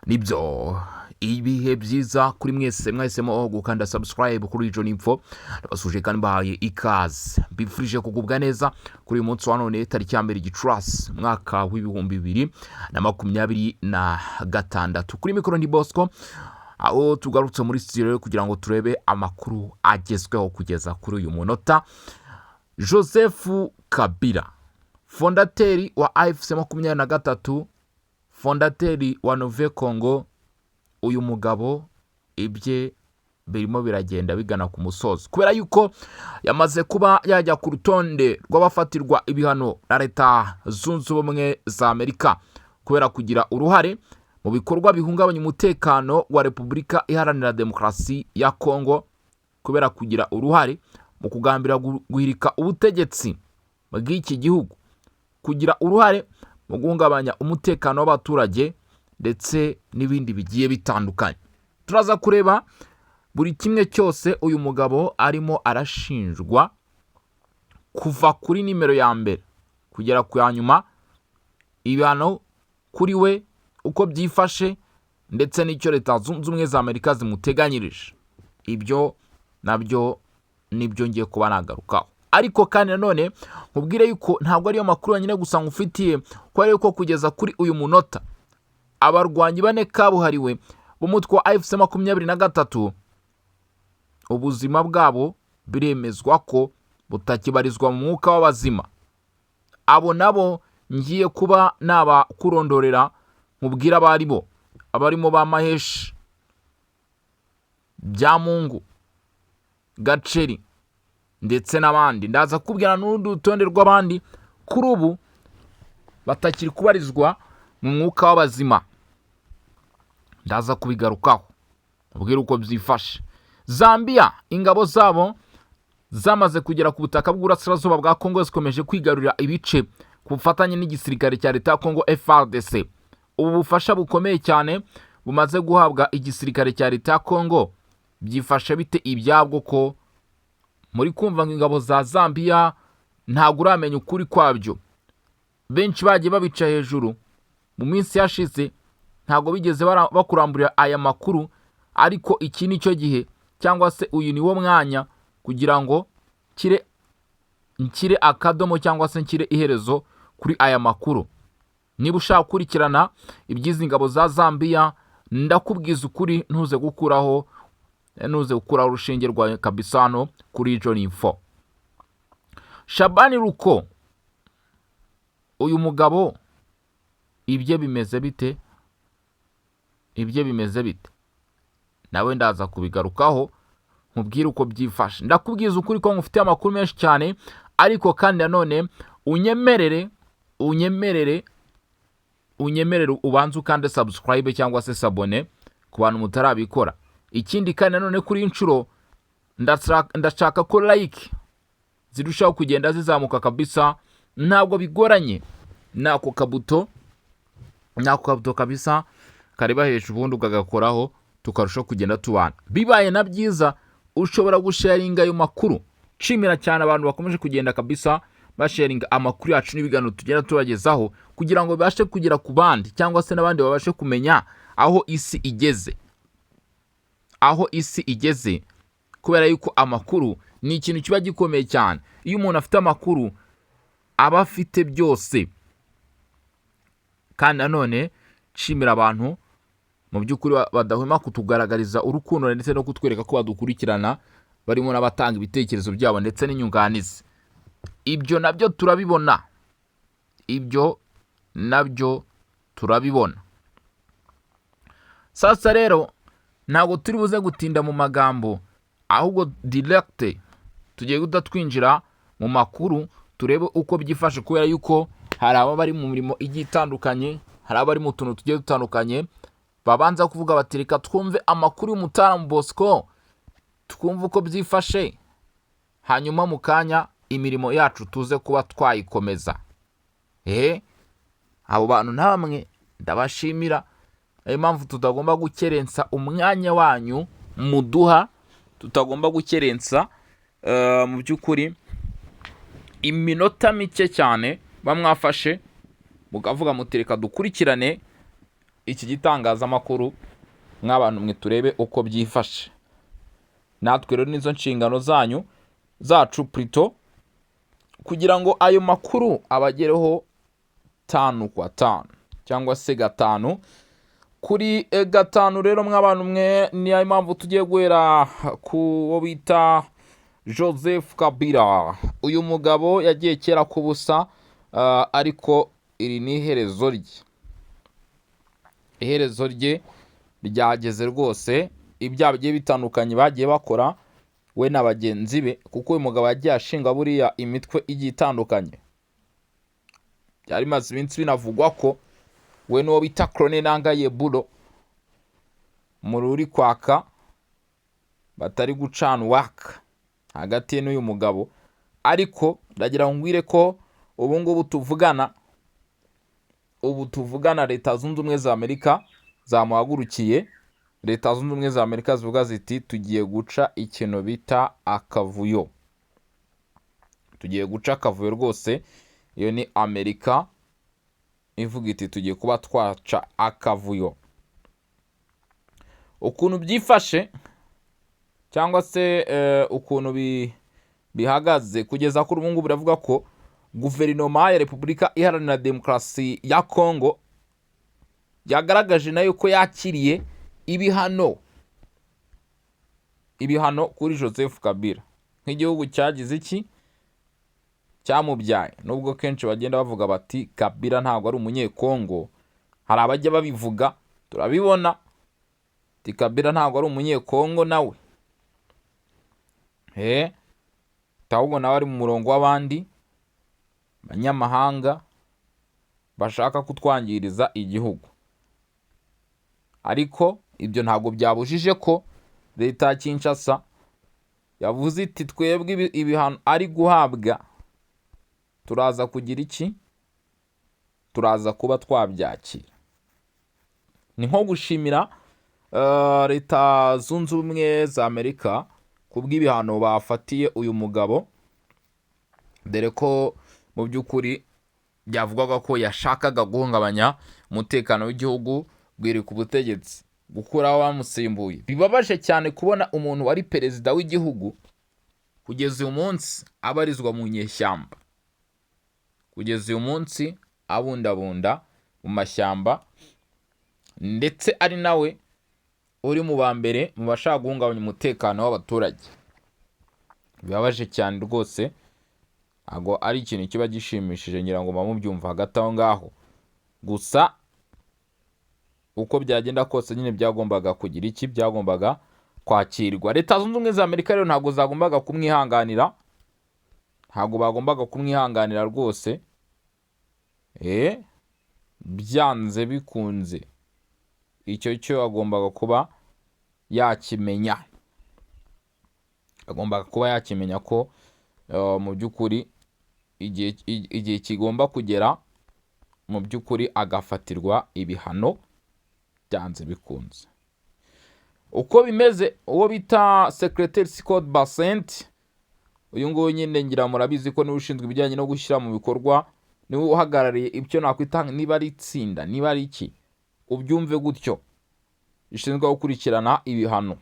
nibyo ibihe byiza kuri mwese mwahisemo gukanda subscribe kuri John Info. Ndabasuje kandi bahaye ikaze, bifurije kugubwa neza kuri uyu munsi wa none tariki ya mbere Gicurasi mwaka w'ibihumbi 2026. Kuri mikoro ndi Bosco, aho tugarutse muri studio kugira ngo turebe amakuru agezweho kugeza kuri uyu munota. Joseph Kabila, fondateri wa AFC 23, fondateri wa Nove Congo, uyu mugabo ibye birimo biragenda bigana ku musozo kubera yuko yamaze kuba yajya ku rutonde rw'abafatirwa ibihano na leta zunze ubumwe za Amerika kubera kugira uruhare mu bikorwa bihungabanya umutekano wa Repubulika Iharanira Demokarasi ya Congo, kubera kugira uruhare mu kugambira guhirika ubutegetsi bw'iki gihugu, kugira uruhare mu guhungabanya umutekano w'abaturage ndetse n'ibindi bigiye bitandukanye. Turaza kureba buri kimwe cyose uyu mugabo arimo arashinjwa kuva kuri nimero ya mbere kugera ku ya nyuma, ibihano kuri we uko byifashe ndetse n'icyo leta zunze ubumwe za Amerika zimuteganyirije. Ibyo nabyo nibyo ngiye kuba nagarukaho, ariko kandi nanone nkubwire yuko ntabwo ariyo makuru nyine gusa ngufitiye, ko ari uko kugeza kuri uyu munota abarwanyi bane kabuhariwe b'umutwe wa AFC 23 ubuzima bwabo biremezwa ko butakibarizwa mu mwuka w'abazima. Abo nabo ngiye kuba naba kurondorera nkubwira abarimo ba Mahesh, Byamungu, Gaceri ndetse n'abandi. Ndaza kubwira n'urundi rutonde rw'abandi kuri ubu batakiri kubarizwa mu mwuka w'abazima. Ndaza kubigarukaho ubwira uko byifashe. Zambia, ingabo zabo zamaze kugera ku butaka bw'Uburasirazuba bwa Congo, zikomeje kwigarurira ibice ku bufatanye n'igisirikare cya leta ya Congo FARDC. Ubu bufasha bukomeye cyane bumaze guhabwa igisirikare cya leta ya Congo byifashe bite ibyabwo ko muri kumva ingabo za Zambia ntabwo uramenya ukuri kwabyo. Benshi bagiye babica hejuru mu minsi yashize, ntabwo bigeze bakuramburira aya makuru, ariko iki ni cyo gihe cyangwa se uyu ni wo mwanya kugira ngo nkire akadomo cyangwa se nkire iherezo kuri aya makuru. Niba ushaka gukurikirana ibyizi ngabo za Zambia, ndakubwiza ukuri, ntuze gukuraho urushinge rwa kabisano kuri John Info. Shabani Ruko, uyu mugabo ibye bimeze bite? Nawe ndaza kubigarukaho nkubwire uko byifashe. Ndakubwiza ukuri ko ngufite amakuru menshi cyane, ariko kandi nanone unyemerere ubanze ukande subscribe cyangwa se sabone ku bantu mutarabikora. Ikindi kandi nanone kuri inshuro ndashaka ko like zirushaho kugenda zizamuka kabisa, ntabwo bigoranye. Nako kabuto kabisa kareba hejuru ubundi ukagakoraho tukarushaho kugenda tubana. Bibaye na byiza ushobora gusharinga ayo makuru. Nshimira cyane abantu bakomeje kugenda kabisa basharinga amakuru yacu n'ibiganiro tugenda tubagezaho, kugira ngo bibashe kugera ku bandi cyangwa se n'abandi babashe kumenya aho isi igeze, kubera yuko amakuru ni ikintu kiba gikomeye cyane. Iyo umuntu afite amakuru aba afite byose. Kandi nanone nshimira abantu mu by'ukuri badahwema kutugaragariza urukundo ndetse no kutwereka ko badukurikirana, barimo n'abatanga ibitekerezo byabo ndetse n'inyunganizi. Ibyo nabyo turabibona. Sasa rero ntabwo turi buze gutinda mu magambo, ahubwo direct tugiye twinjira mu makuru turebe uko byifashe, kubera yuko hari aba bari mu mirimo igiye itandukanye, hari abari mu tuntu tugiye dutandukanye, babanza kuvuga bati reka twumve amakuru y'umutaramu Bosco, twumve uko byifashe, hanyuma mu kanya imirimo yacu tuze kuba twayikomeza. Abo bantu namwe ndabashimira. Ayo mpamvu tutagomba gukerensa umwanya wanyu muduha, tutagomba gukerensa mu by'ukuri iminota mike cyane bamwafashe mukavuga mutereka dukurikirane iki gitangazamakuru nk'abantu mwe turebe uko byifashe. Natwe rero nizo nshingano zacu plutôt kugira ngo ayo makuru abagereho 5 kwa 5 cyangwa se 5 kuri 5. Rero mw'abantu mwe niyo impamvu tugiye guhera ku bita Joseph Kabila. Uyu mugabo yagiye kera ku busa, ariko iri ni iherezo rye ryageze rwose. Ibyaha bigiye bitandukanye bagiye bakora we na bagenzi be, kuko uyu mugabo yagiye ashinga buriya imitwe igiye itandukanye. Byari maze iminsi binavugwa ko we n'uwo bita Colonel Nangaye Bulo mu ruri kwaka batari gucana waka hagati ye n'uyu mugabo. Ariko ndagira ngo ngwire ko ubu ngubu tuvugana Leta Zunze Ubumwe za Amerika zamuhagurukiye. Leta Zunze Ubumwe za Amerika zivuga ziti tugiye guca ikintu bita akavuyo. Tugiye guca akavuyo rwose. Iyo ni Amerika ivuga iti tugiye kuba twaca akavuyo. Ukuntu byifashe cyangwa se ukuntu bihagaze kugeza kuri ubu ngubu, biravuga ko guverinoma ya Repubulika Iharanira Demokarasi ya Kongo yagaragaje nayo ko yakiriye ibihano kuri Joseph Kabila nk'igihugu cyagize iki cyamubyaye. Nubwo kenshi bagenda bavuga bati Kabila ntabwo ari umunyekongo, hari abajya babivuga turabibona ati Kabila ntabwo ari umunyekongo nawe, ahubwo nawe ari mu murongo w'abandi banyamahanga bashaka kutwangiriza igihugu. Ariko ibyo ntabwo byabujije ko Leta ya Kinshasa yavuze iti twebwe ibihano ari guhabwa turaza kugira iki, turaza kuba twabyakira. Ni nko gushimira Leta Zunze Ubumwe za Amerika kubw'ibihano bafatiye uyu mugabo, dore ko mu by'ukuri byavugwaga ko yashakaga guhungabanya umutekano w'igihugu, bwirika ubutegetsi, gukuraho bamusimbuye. Bibabaje cyane kubona umuntu wari perezida w'igihugu kugeza uyu munsi abarizwa mu nyeshyamba, kugeza uyu munsi abundabunda mu mashyamba, ndetse ari nawe uri mu ba mbere mu bashaka guhungabanya umutekano w'abaturage. Bibabaje cyane rwose, ntabwo ari ikintu kiba gishimishije, ngira ngo mubyumva hagati aho ngaho. Gusa uko byagenda kose nyine byagombaga kugira iki, byagombaga kwakirwa. Leta Zunze Ubumwe za Amerika rero ntabwo zagombaga kumwihanganira, ntabwo bagombaga kumwihanganira rwose. Byanze bikunze icyo cyo agombaga kuba yakimenya, agombaga kuba yakimenya ko mu by'ukuri igihe kigomba kugera mu by'ukuri agafatirwa ibihano byanze bikunze. Uko bimeze, uwo bita Secretary Scott Bessent, uyu nguyu nyine ngira murabizi ko niwe ushinzwe ibijyanye no gushyira mu bikorwa, niwe uhagarariye ibyo nakwita niba ari itsinda, niba ari iki, ubyumve gutyo, ishinzwe gukurikirana ibihano.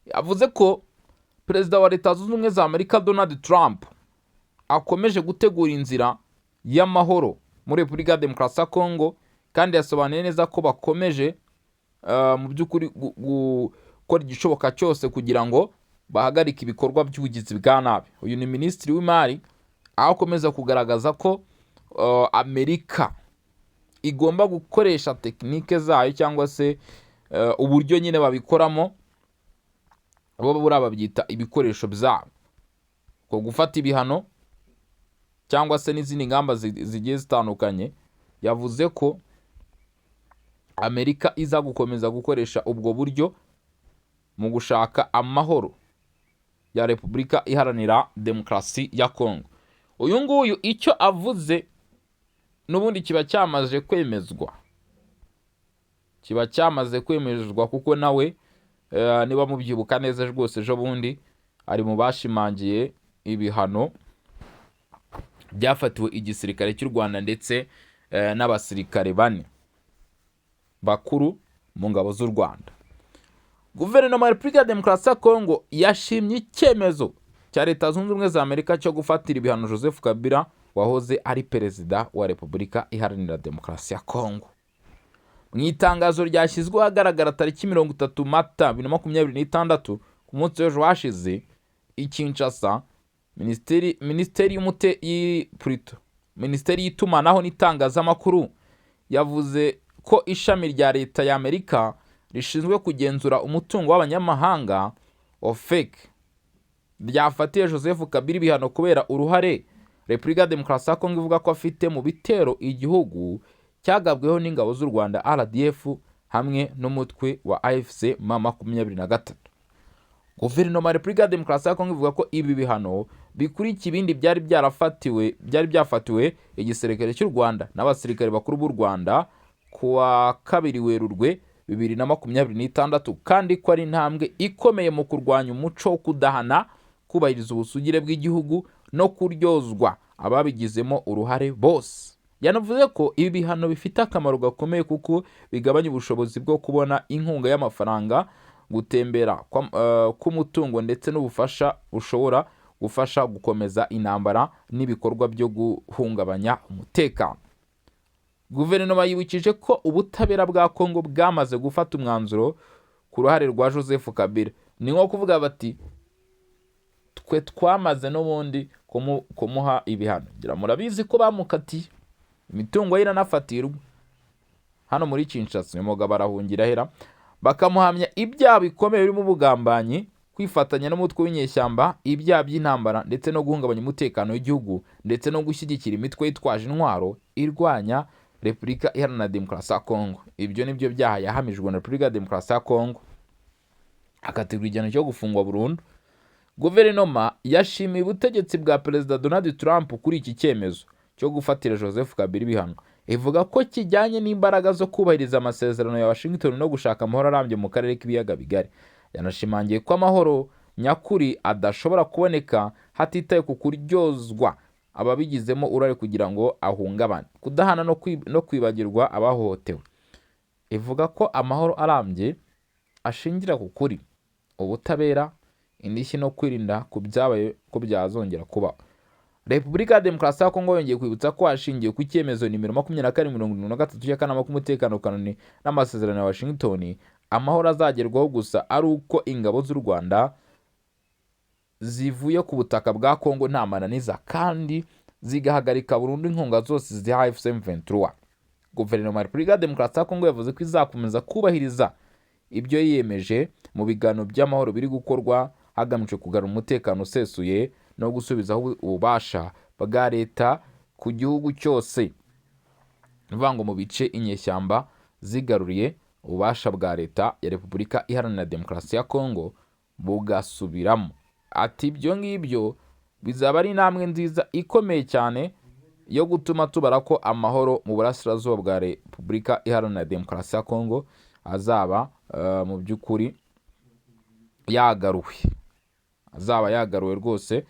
Yavuze ko perezida wa Leta Zunze Ubumwe za Amerika Donald Trump akomeje gutegura inzira y'amahoro muri Repubulika ya Demokarasi ya Kongo, kandi yasobanuye neza ko bakomeje mu by'ukuri gukora igishoboka cyose kugira ngo bahagarike ibikorwa by'ubugizi bwa nabi. Uyu ni Minisitiri w'Imari, aho akomeza kugaragaza ko Amerika igomba gukoresha tekinike zayo cyangwa se uburyo nyine babikoramo, abo buriya babyita ibikoresho byabo, ko gufata ibihano cyangwa se n'izindi ngamba zigiye zitandukanye. Yavuze ko Amerika iza gukomeza gukoresha ubwo buryo mu gushaka amahoro ya Repubulika Iharanira Demokarasi ya Kongo. Uyu nguyu icyo avuze n'ubundi kiba cyamaze kwemezwa, kuko nawe niba mubyibuka neza rwose, ejo bundi ari mu bashimangiye ibihano byafatiwe igisirikare cy'u Rwanda ndetse n'abasirikare 4 bakuru mu ngabo z'u Rwanda. Guverinoma ya Repubulika ya Demokarasi ya Kongo yashimye icyemezo cya Leta Zunze Ubumwe za Amerika cyo gufatira ibihano Joseph Kabila wahoze ari perezida wa Repubulika Iharanira Demokarasi ya Kongo. Mu itangazo ryashyizwe ahagaragara tariki 30 Mata 2026 ku munsi w'ejo hashize i Kinshasa, Minisiteri y'itumanaho n'itangazamakuru yavuze ko ishami rya Leta ya Amerika rishinzwe kugenzura umutungo w'abanyamahanga OFAC ryafatiye Joseph Kabila ibihano kubera uruhare Repubulika ya Demokarasi ya Kongo ivuga ko afite mu bitero igihugu cyagabweho n'ingabo z'u Rwanda RDF hamwe n'umutwe wa AFC M23. Guverinoma ya Repubulika ya Demokarasi ya Kongo ivuga ko ibi bihano bikurikiye ibindi byari byafatiwe igisirikare cy'u Rwanda n'abasirikare bakuru b'u Rwanda kuwa 2 Werurwe 2026, kandi ko ari intambwe ikomeye mu kurwanya umuco wo kudahana, kubahiriza ubusugire bw'igihugu no kuryozwa ababigizemo uruhare bose. Yanavuze ko ibi bihano bifite akamaro gakomeye kuko bigabanya ubushobozi bwo kubona inkunga y'amafaranga, gutembera k'umutungo ndetse n'ubufasha ushobora gufasha gukomeza intambara n'ibikorwa byo guhungabanya umutekano. Guverinoma yibukije ko ubutabera bwa Kongo bwamaze gufata umwanzuro ku ruhare rwa Joseph Kabila. Ni nko kuvuga bati twe twamaze n'ubundi kumuha ibihano. Gira murabizi ko bamukatiye imitungo ye iranafatirwa hano muri Kinshasa. Uyu mugabo arahungira hera, bakamuhamya ibyaha bikomeye birimo ubugambanyi, kwifatanya n'umutwe w'inyeshyamba, ibyaha by'intambara ndetse no guhungabanya umutekano w'igihugu ndetse no gushyigikira imitwe yitwaje intwaro irwanya Repubulika Iharanira Demokarasi ya Kongo. Ibyo nibyo byaha yahamijwe na Repubulika ya Demokarasi ya Kongo, akatirwa igihano cyo gufungwa burundu. Guverinoma yashimiye ubutegetsi bwa Perezida Donald Trump kuri iki cyemezo cyo gufatira Joseph Kabila ibihano, ivuga ko kijyanye n'imbaraga zo kubahiriza amasezerano ya Washington no gushaka amahoro arambye mu karere k'ibiyaga bigari. Yanashimangiye ko amahoro nyakuri adashobora kuboneka hatitaye ku kuryozwa ababigizemo urare kugira ngo ahungabane, kudahana no kwibagirwa abahohotewe. Ivuga ko amahoro arambye ashingira ku kuri, ubutabera, indishyi no kwirinda ku byabaye ko byazongera kuba. Repubulika ya Demokarasi ya Kongo yongeye kwibutsa ko hashingiye ku cyemezo nimero 2473 cy'akanama k'umutekano kanoni n'amasezerano ya Washington, amahoro azagerwaho gusa ari uko ingabo z'u Rwanda zivuye ku butaka bwa Kongo nta mananiza, kandi zigahagarika burundu inkunga zose ziha M23. Guverinoma ya Repubulika ya Demokarasi ya Kongo yavuze ko izakomeza kubahiriza ibyo yiyemeje mu biganiro by'amahoro biri gukorwa hagamijwe kugarura umutekano usesuye no gusubizaho ububasha bwa leta ku gihugu cyose. Nivango mu bice inyeshyamba zigaruriye ububasha bwa leta ya Repubulika Iharanira Demokarasi ya Kongo bugasubiramo. Ati ibyo ngibyo bizaba ari intambwe nziza ikomeye cyane yo gutuma tubara ko amahoro mu burasirazuba bwa Repubulika Iharanira Demokarasi ya Kongo azaba mu by'ukuri yagaruwe, rwose.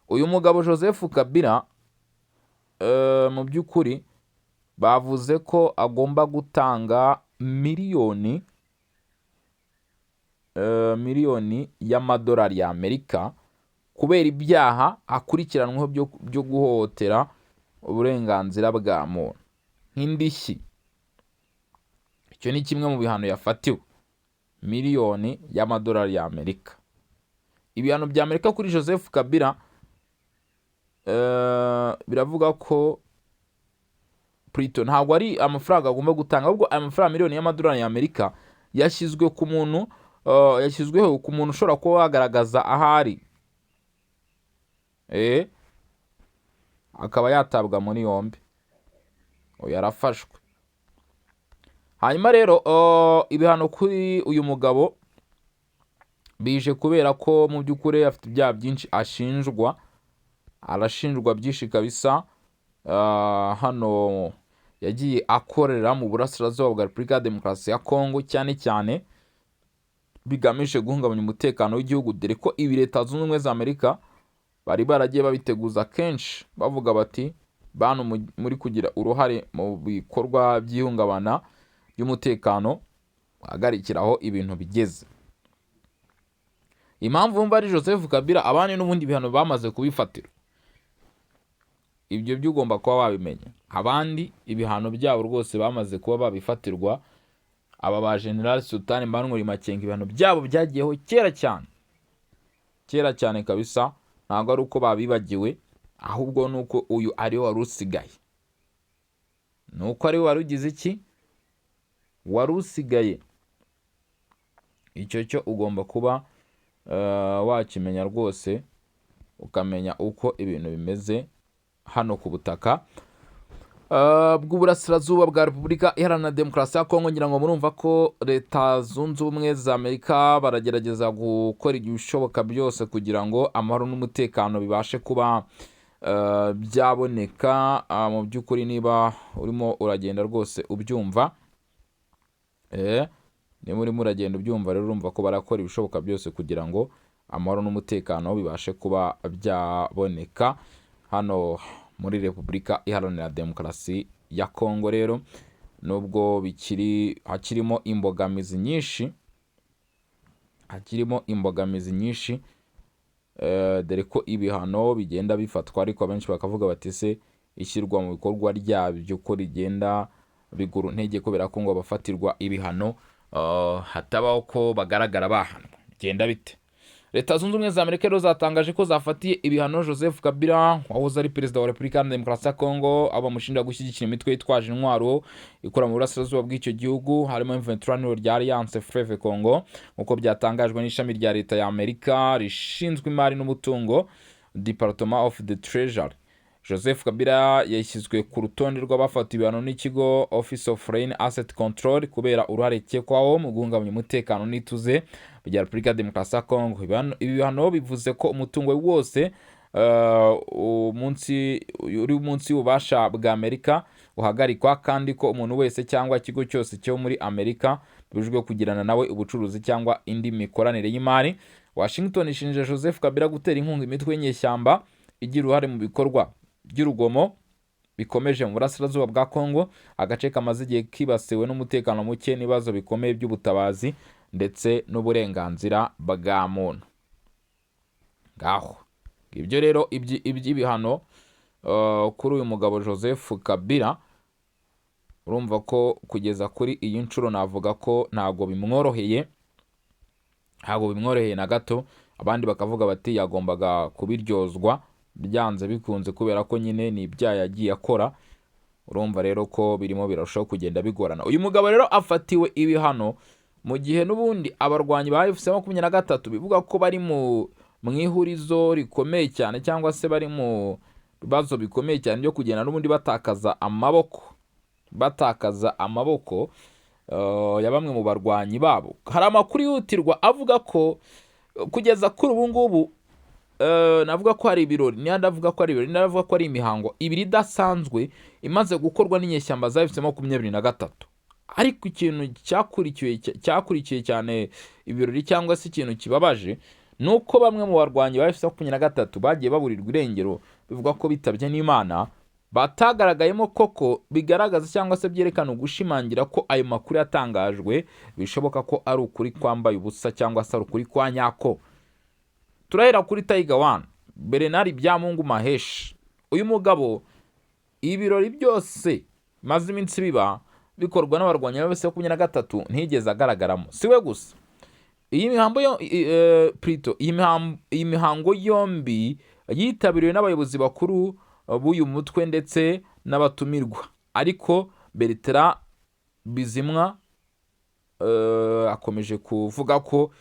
Uyu mugabo Joseph Kabila mu by'ukuri bavuze ko agomba gutanga miliyoni y'amadolari ya Amerika kubera ibyaha akurikiranweho byo guhohotera uburenganzira bwa muntu nk'indishyi. Icyo ni kimwe mu bihano yafatiwe, miliyoni y'amadolari ya Amerika. Ibihano bya Amerika kuri Joseph Kabila biravuga ko ntabwo ari amafaranga agomba gutanga, ahubwo amafaranga miliyoni y'amadolari ya Amerika yashyizweho ku muntu ushobora kuba wagaragaza ahari, akaba yatabwa muri yombi. Yarafashwe. Hanyuma rero ibihano kuri uyu mugabo bije kubera ko mu by'ukuri afite ibyaha byinshi arashinjwa byinshi kabisa. Hano yagiye akorera mu burasirazuba bwa Repubulika ya Demokarasi ya Kongo, cyane cyane bigamije guhungabanya umutekano w'igihugu, dore ko ibi Leta Zunze Ubumwe za Amerika bari baragiye babiteguza kenshi bavuga bati bantu muri kugira uruhare mu bikorwa by'ihungabana by'umutekano, hagarikiraho ibintu bigeze. Impamvu wumva ari Joseph Kabila, abandi n'ubundi bihano bamaze kubifatira. Ibyo byugomba kuba wabimenya. Abandi ibihano byabo rwose bamaze kuba babifatirwa. Aba ba General Sultan Mbanwuri Makenga ibihano byabo byagiyeho kera cyane kabisa. Ntabwo ari uko babibagiwe, ahubwo nuko uyu ari wari usigaye. Nuko ari wari ugize iki? Wari usigaye. Icyo cyo ugomba kuba wakimenya rwose, ukamenya uko ibintu bimeze hano ku butaka bw'uburasirazuba bwa Repubulika Iharanira Demokarasi ya Kongo. Ngira ngo murumva ko Leta Zunze Ubumwe za Amerika baragerageza gukora ibishoboka byose kugira ngo amahoro n'umutekano bibashe kuba byaboneka. Mu by'ukuri niba urimo uragenda rwose ubyumva, niba urimo uragenda ubyumva rero urumva ko barakora ibishoboka byose kugira ngo amahoro n'umutekano bibashe kuba byaboneka hano muri Repubulika Iharanira Demokarasi ya Kongo. Rero nubwo hakirimo imbogamizi nyinshi, dore ko ibihano bigenda bifatwa, ariko abenshi bakavuga bati se ishyirwa mu bikorwa ryabyo ko rigenda bigura intege, kubera ko ngo bafatirwa ibihano hatabaho ko bagaragara bahanwa. Bigenda bite? Leta Zunze Ubumwe za Amerika rero zatangaje ko zafatiye ibihano Joseph Kabila, wahoze ari perezida wa Repubulika Iharanira Demokarasi ya Kongo, abamushinja gushyigikira imitwe yitwaje intwaro ikora mu burasirazuba bw'icyo gihugu, harimo M23 rya Alliance Fleuve Congo, nk'uko byatangajwe n'ishami rya Leta ya Amerika rishinzwe imari n'umutungo, Department of the Treasury. Joseph Kabila yashyizwe ku rutonde rw'abafata ibihano n'ikigo Office of Foreign Asset Control kubera uruhare akekwaho mu guhungabanya umutekano n'ituze bya Repubulika ya Demokarasi ya Kongo. Ibi bihano bivuze ko umutungo we wose uri munsi y'ububasha bwa Amerika uhagarikwa, kandi ko umuntu wese cyangwa ikigo cyose cyo muri Amerika bibujijwe kugirana nawe ubucuruzi cyangwa indi mikoranire y'imari. Washington ishinja Joseph Kabila gutera inkunga imitwe y'inyeshyamba igira uruhare mu bikorwa by'urugomo bikomeje mu burasirazuba bwa Kongo, agace kamaze igihe kibasiwe n'umutekano muke n'ibibazo bikomeye by'ubutabazi ndetse n'uburenganzira bwa muntu. Ngaho ibyo rero iby'ibihano kuri uyu mugabo Joseph Kabila, urumva ko kugeza kuri iyi nshuro navuga ko ntago bimworoheye na gato. Abandi bakavuga bati yagombaga kubiryozwa byanze bikunze, kubera ko nyine ni ibyaha yagiye akora. Urumva rero ko birimo birarushaho kugenda bigorana. Uyu mugabo rero afatiwe ibihano mu gihe n'ubundi abarwanyi ba FC23 bivuga ko bari mu ihurizo rikomeye cyane, cyangwa se bari mu bibazo bikomeye cyane byo kugenda n'ubundi batakaza amaboko ya bamwe mu barwanyi babo. Hari amakuru yihutirwa avuga ko kugeza kuri ubu ngubu navuga ko hari ibirori, ndavuga ko ari imihango ibiri idasanzwe imaze gukorwa n'inyeshyamba za FC23. Ariko ikintu cyakurikiye cyane ibirori, cyangwa se ikintu kibabaje, nuko bamwe mu barwanyi ba FC23 bagiye baburirwa irengero, bivuga ko bitabye n'Imana, batagaragayemo koko, bigaragaza cyangwa se byerekana gushimangira ko ayo makuru yatangajwe bishoboka ko ari ukuri kwambaye ubusa, cyangwa se ari ukuri kwa nyako. Turahera kuri Tiger One, Bernard Byamungu Mahesh. Uyu mugabo ibirori byose maze iminsi biba bikorwa n'abarwanyi ba FC23 ntigeze agaragaramo. Siwe gusa, iyi mihango yombi yitabiriwe n'abayobozi bakuru b'uyu mutwe ndetse n'abatumirwa. Ariko Bertrand Bizimwa akomeje kuvuga ko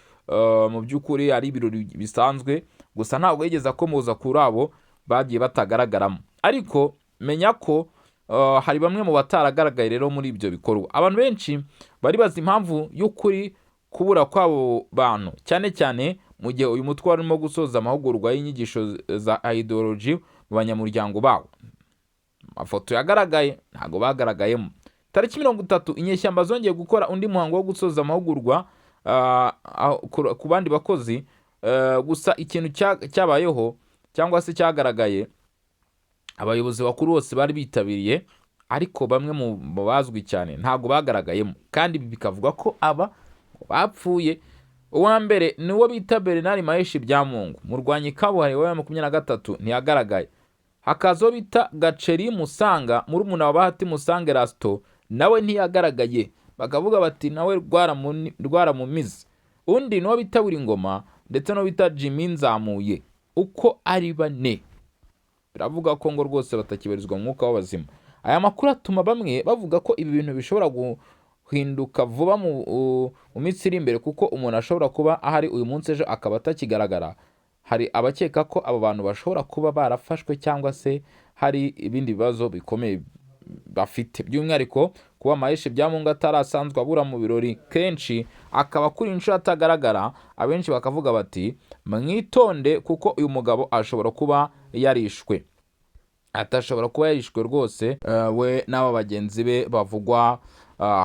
mu by'ukuri ari ibirori bisanzwe, gusa ntabwo yigeze akomoza kuri abo bagiye batagaragaramo. Ariko menya ko hari bamwe mu bataragaragaye rero muri ibyo bikorwa. Abantu benshi bari bazi impamvu y'ukuri kubura kw'abo bantu, cyane cyane mu gihe uyu mutwe warimo gusoza amahugurwa y'inyigisho za ideology mu banyamuryango bawo. Amafoto yagaragaye ntabwo bagaragayemo. Tariki 30 inyeshyamba zongeye gukora undi muhango wo gusoza amahugurwa ku bandi bakozi. Gusa ikintu cyabayeho cyangwa se cyagaragaye abayobozi bakuru bose bari bitabiriye, ariko bamwe mu bazwi cyane ntabwo bagaragayemo, kandi ibi bikavuga ko aba bapfuye. Uwa mbere ni uwo bita Bernard Maheshi Byamungu, murwanyi kabuhariwe wa 23 ntiyagaragaye. Hakaza uwo bita Gaceri Musanga, murumuna wa Bahati Musange Rasto, nawe ntiyagaragaye, bakavuga bati nawe rwaramumize. Undi ni uwo bita Wiringoma ndetse n'uwo bita Jimmy Nzamuye, uko ari bane. Biravuga ko ngo rwose batakibarizwa mu mwuka w'abazima. Aya makuru atuma bamwe bavuga ko ibi bintu bishobora guhinduka vuba mu minsi iri imbere, kuko umuntu ashobora kuba ahari uyu munsi ejo akaba atakigaragara. Hari abakeka ko aba bantu bashobora kuba barafashwe cyangwa se hari ibindi bibazo bikomeye bafite, by'umwihariko kuba Maheshi Byamungu atarasanzwe abura mu birori kenshi, akaba kuri inshuro atagaragara. Abenshi bakavuga bati mwitonde, kuko uyu mugabo ashobora kuba yarishwe, atashobora kuba yarishwe rwose, we n'aba bagenzi be bavugwa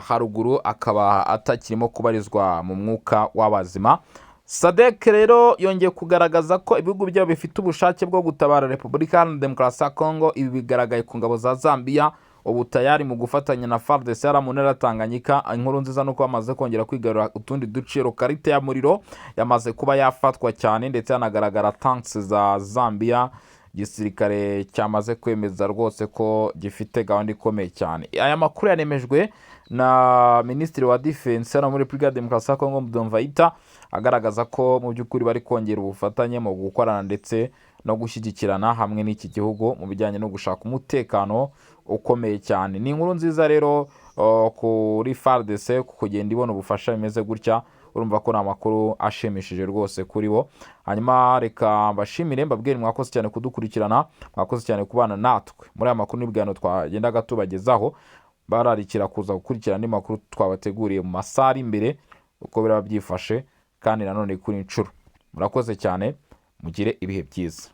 haruguru akaba atakirimo kubarizwa mu mwuka w'abazima. Sadek rero yongeye kugaragaza ko ibihugu byabo bifite ubushake bwo gutabara Repubulika Iharanira Demokarasi ya Kongo. Ibi bigaragaye ku ngabo za Zambia ubu tayari mu gufatanya na FARDC mu ntara Tanganyika. Inkuru nziza nuko bamaze kongera kwigarura utundi duce. Karite ya muriro yamaze kuba yafatwa cyane, ndetse hanagaragara tanks za Zambia. Igisirikare cyamaze kwemeza rwose ko gifite gahunda ikomeye cyane. Aya makuru yanemejwe na Minisitiri wa Defense hano muri Repubulika ya Demokarasi ya Kongo, Mdomvaita, agaragaza ko mu by'ukuri bari kongera ubufatanye mu gukorana ndetse no gushyigikirana hamwe n'iki gihugu mu bijyanye no gushaka umutekano ukomeye cyane. Ni inkuru nziza rero kuri FARDC kugenda ibona ubufasha bimeze gutya. Urumva ko ni amakuru ashimishije rwose kuri bo. Hanyuma reka mbashimire, mbabwire mwakoze cyane kudukurikirana, mwakoze cyane kubana natwe muri aya makuru n'ibiganiro twagendaga tubagezaho. Bararikira kuza gukurikirana andi makuru twabateguriye mu masaha ari imbere uko biraba byifashe, kandi nanone kuri inshuro. Murakoze cyane, mugire ibihe byiza.